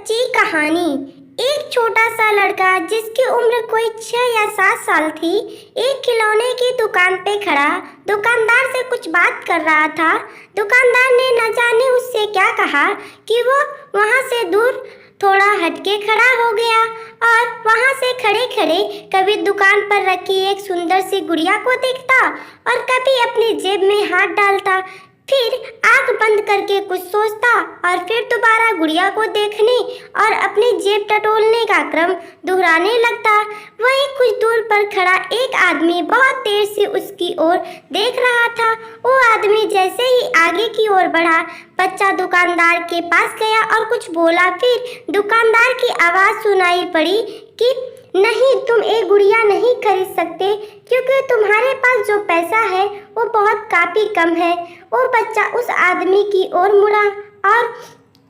सच्ची कहानी। एक छोटा सा लड़का जिसकी उम्र कोई 6 या 7 साल थी, एक खिलौने की दुकान पे खड़ा दुकानदार से कुछ बात कर रहा था। दुकानदार ने न जाने उससे क्या कहा कि वो वहाँ से दूर थोड़ा हटके खड़ा हो गया और वहाँ से खड़े खड़े कभी दुकान पर रखी एक सुंदर सी गुड़िया को देखता और कभी अपनी जेब में हाथ डालता, फिर आंख बंद करके कुछ सोचता और फिर दोबारा गुड़िया को देखने और अपनी जेब टटोलने का क्रम दोहराने लगता। वहीं कुछ दूर पर खड़ा एक आदमी बहुत देर से उसकी ओर देख रहा था। वो आदमी जैसे ही आगे की ओर बढ़ा, बच्चा दुकानदार के पास गया और कुछ बोला। फिर दुकानदार की आवाज़ सुनाई पड़ी कि नहीं, तुम एक गुड़िया नहीं खरीद सकते क्योंकि तुम्हारे पास जो पैसा है वो बहुत काफ़ी कम है। वो बच्चा उस आदमी की ओर मुड़ा और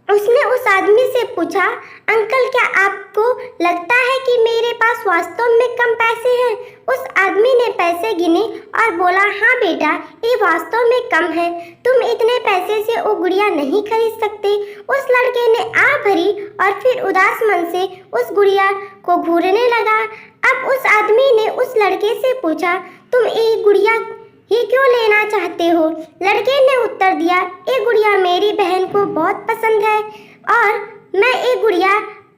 उसने उस आदमी से पूछा, अंकल क्या आपको लगता है कि मेरे पास वास्तव में कम पैसे हैं? उस आदमी ने पैसे गिने और बोला, हाँ बेटा, ये वास्तव में कम है, तुम इतने पैसे से वो गुड़िया नहीं खरीद सकते। उस लड़के ने आह भरी और फिर उदास मन से उस गुड़िया को घूरने लगा। अब उस आदमी ने उस लड़के से पूछा, तुम ये गुड़िया ये क्यों लेना चाहते हो? लड़के ने उत्तर दिया, ये गुड़िया मेरी बहन को बहुत पसंद है और मैं ये गुड़िया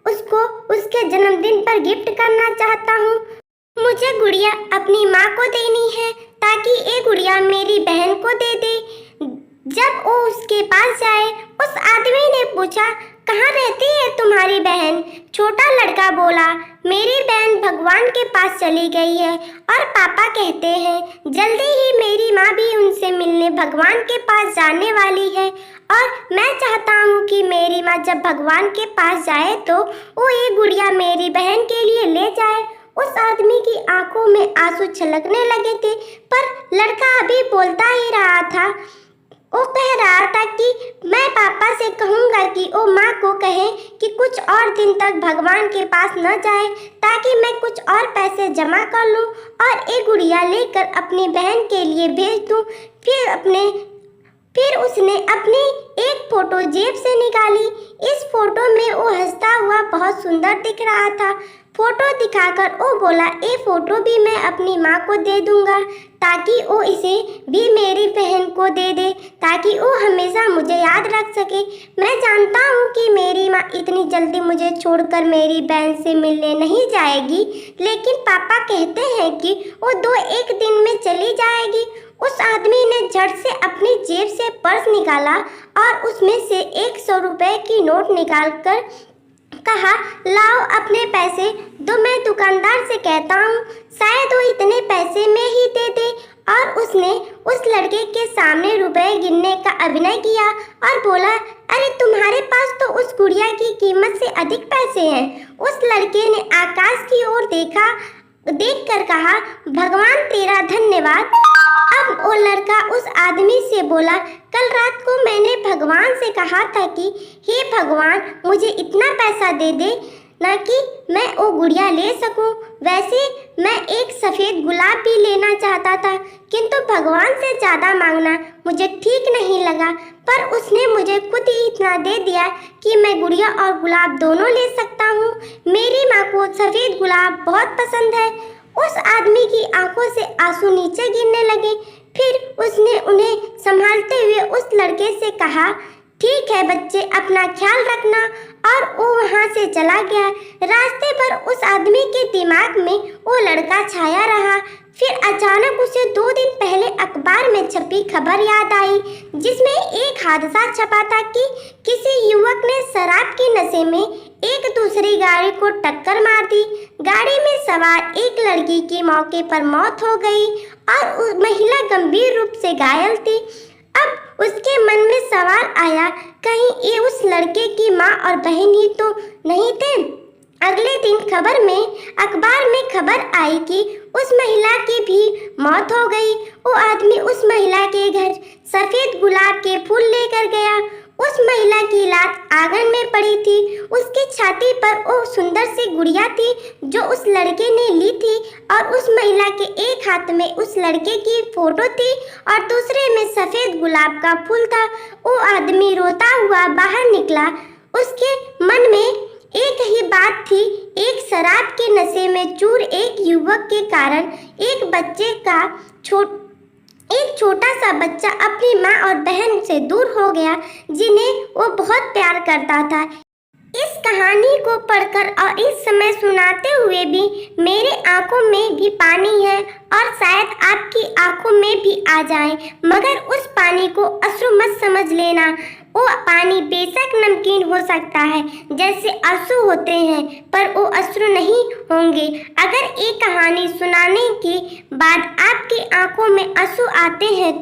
उसको उसके जन्मदिन पर गिफ्ट करना चाहता हूँ। मुझे गुड़िया अपनी माँ को देनी है ताकि ये गुड़िया मेरी बहन को दे दे। जब वो उसके पास जाए, उस आदमी ने पूछा, कहाँ रहती है तुम्हारी बहन? छोटा लड़का बोला, मेरी बहन भगवान के पास चली गई है और पापा कहते हैं जल्दी ही मेरी माँ भी उनसे मिलने भगवान के पास जाने वाली है और मैं चाहता हूँ कि मेरी माँ जब भगवान के पास जाए तो वो ये गुड़िया मेरी बहन के लिए ले जाए। उस आदमी की आंखों में आंसू छलकने लगे थे, पर लड़का अभी बोलता ही रहा था। वो कह रहा था कि मैं पापा से कहूँगा कि वो माँ को कहे कि कुछ और दिन तक भगवान के पास न जाए ताकि मैं कुछ और पैसे जमा कर लूँ और एक गुड़िया लेकर अपनी बहन के लिए भेज दूँ। फिर उसने अपनी एक फ़ोटो जेब से निकाली। इस फोटो में वो हंसता हुआ बहुत सुंदर दिख रहा था। फोटो दिखाकर वो बोला, ये फोटो भी मैं अपनी माँ को दे दूँगा ताकि वो इसे भी मेरी बहन को दे दे ताकि वो हमेशा मुझे याद रख सके। मैं जानता हूँ कि मेरी माँ इतनी जल्दी मुझे छोड़कर मेरी बहन से मिलने नहीं जाएगी, लेकिन पापा कहते हैं कि वो 2-1 दिन में चली जाएगी। उस आदमी ने झट से अपनी जेब से पर्स निकाला और उसमें से 100 रुपये की नोट निकालकर कहा, लाओ अपने पैसे दो, मैं दुकानदार से कहता हूँ शायद वो इतने पैसे में ही दे दे। और उसने उस लड़के के सामने रुपए गिनने का अभिनय किया और बोला, अरे तुम्हारे पास तो उस गुड़िया की कीमत से अधिक पैसे हैं। उस लड़के ने आकाश की ओर देखकर कहा, भगवान तेरा धन्यवाद। अब वो लड़का उस आदमी से बोला, कल रात को मैंने भगवान से कहा था कि हे भगवान, मुझे इतना पैसा दे दे ना कि मैं वो गुड़िया ले सकूं। वैसे मैं एक सफ़ेद गुलाब भी लेना चाहता था, किंतु भगवान से ज़्यादा मांगना मुझे ठीक नहीं लगा, पर उसने मुझे खुद ही इतना दे दिया कि मैं गुड़िया और गुलाब दोनों ले सकता हूँ। मेरी माँ को सफ़ेद गुलाब बहुत पसंद है। उस आदमी की आंखों से आंसू नीचे गिरने लगे। फिर उसने उन्हें संभालते हुए उस लड़के से कहा, ठीक है बच्चे, अपना ख्याल रखना। और वो वहाँ से चला गया। रास्ते पर उस आदमी के दिमाग में वो लड़का छाया रहा। फिर अचानक उसे 2 दिन पहले अखबार में छपी खबर याद आई, जिसमें एक हादसा छपा था कि किसी युवक ने शराब के नशे में एक दूसरी गाड़ी को टक्कर मार दी। गाड़ी में सवार एक लड़की की मौके पर मौत हो गई और महिला गंभीर रूप से घायल थी। अब उसके मन में सवाल आया, कहीं ये उस लड़के की माँ और बहन ही तो नहीं थे। अगले दिन अखबार में खबर आई कि उस महिला की भी मौत हो गई। वो आदमी उस महिला के घर सफ़ेद गुलाब के फूल लेकर गया। उस महिला की लाश आंगन में पड़ी थी। उसकी छाती पर वो सुंदर सी गुड़िया थी जो उस लड़के ने ली थी और उस महिला के एक हाथ में उस लड़के की फोटो थी और दूसरे में सफ़ेद गुलाब का फूल था। वो आदमी रोता हुआ बाहर निकला। उसके मन में एक ही बात थी, एक शराब के नशे में चूर एक युवक के कारण एक छोटा सा बच्चा अपनी माँ और बहन से दूर हो गया, जिन्हें वो बहुत प्यार करता था। इस कहानी को पढ़कर और इस समय सुनाते हुए भी मेरे आंखों में भी पानी है और शायद आपकी आंखों में भी आ जाए, मगर उस पानी को अश्रु मत समझ लेना। वो पानी बेशक नमकीन हो सकता है जैसे आंसू होते हैं, पर वो अश्रु नहीं होंगे। अगर एक कहानी सुनाने के बाद आपकी आंखों में आंसू आते हैं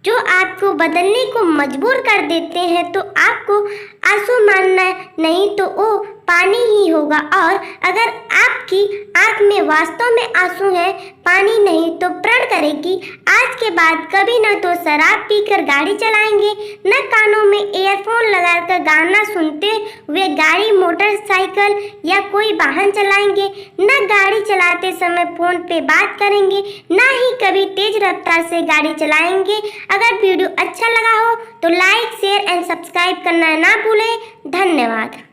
जो आपको बदलने को मजबूर कर देते हैं, तो आपको आंसू मानना नहीं तो वो पानी ही होगा। और अगर आपकी आंख में वास्तव में आंसू है, पानी नहीं, तो प्रण करें कि आज के बाद कभी न तो शराब पीकर गाड़ी चलाएंगे, न कानों में ईयरफोन लगाकर गाना सुनते हुए गाड़ी, मोटरसाइकिल या कोई वाहन चलाएंगे, न गाड़ी चलाते समय फोन पे बात करेंगे, न ही कभी तेज रफ्तार से गाड़ी चलाएंगे। अगर वीडियो अच्छा लगा हो तो लाइक, शेयर एंड सब्सक्राइब करना ना भूलें। धन्यवाद।